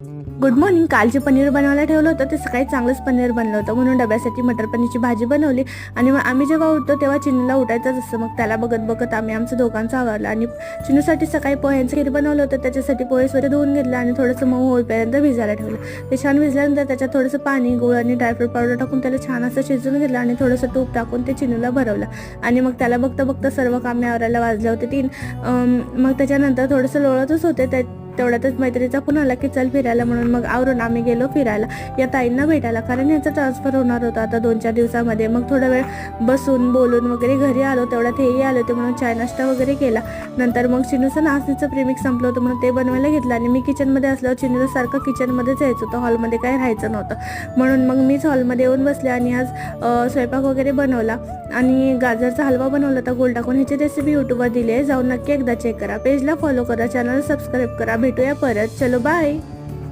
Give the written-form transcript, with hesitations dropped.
Good morning. काल जे पनीर बनवायला ठेवलं होतं ते सकाळी चांगलंच पनीर बनलं होतं, म्हणून डब्यासाठी मटर पनीरची भाजी बनवली. आणि मग आम्ही जेव्हा उठतो तेव्हा चिनूला उठायचंच असतं, मग त्याला बघत बघत आम्ही आमचं दोघांचं आवरलं. आणि चिनूसाठी सकाळी पोह्यांचं खीर बनवलं होतं, त्याच्यासाठी पोहे स्वतः धुवून घेतलं आणि थोडंसं मऊ होईपर्यंत भिजायला ठेवलं. ते छान भिजल्यानंतर त्याच्यात थोडंसं पाणी, गूळ आणि ड्रायफ्रूट पावडर टाकून त्याला छान असं शिजवून घेतलं आणि थोडंसं तूप टाकून ते चिनूला भरवलं. आणि मग त्याला बघता बघता सर्व कामे आवरायला वाजले होते 3. मग त्याच्यानंतर थोडंसं लोळतच होते. तेवढ्यातच मैत्रीचा फोन आला की चल फिरायला, म्हणून मग आवरून आम्ही गेलो फिरायला या ताईंना भेटायला, कारण यांचं ट्रान्सफर होणार होतं आता 2-4 दिवसामध्ये. मग थोडा वेळ बसून बोलून वगैरे घरी आलो. तेवढ्यात हेही आले होते, म्हणून चाय नाश्ता वगैरे केला. नंतर मग चिनूचं नाचणीचं प्रेमिक संपलं होतं, म्हणून ते बनवायला घेतलं. आणि मी किचनमध्ये असल्यावर चिनूला सारखं किचनमध्येच यायचं होतं, हॉलमध्ये काही राहायचं नव्हतं. म्हणून मग मीच हॉलमध्ये येऊन बसले आणि आज स्वयंपाक वगैरे बनवला आणि गाजरचा हलवा बनवला होता गोल टाकून. ह्याची रेसिपी यूट्यूबवर दिली आहे, जाऊन नक्की एकदा चेक करा. पेजला फॉलो करा, चॅनल सबस्क्राईब करा. भेटूया परत. चलो बाय.